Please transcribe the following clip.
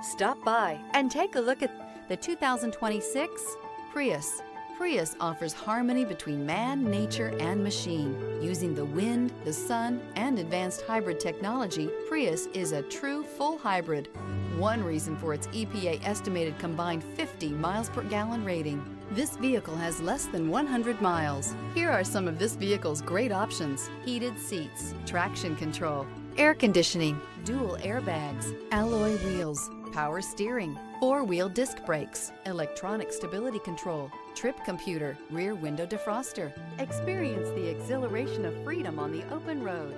Stop by and take a look at the 2026 Prius. Prius offers harmony between man, nature, and machine. Using the wind, the sun, and advanced hybrid technology, Prius is a true full hybrid. One reason for its EPA estimated combined 50 miles per gallon rating. This vehicle has less than 100 miles. Here are some of this vehicle's great options: heated seats, traction control, air conditioning, dual airbags, alloy wheels, power steering, four-wheel disc brakes, electronic stability control, trip computer, rear window defroster. Experience the exhilaration of freedom on the open road.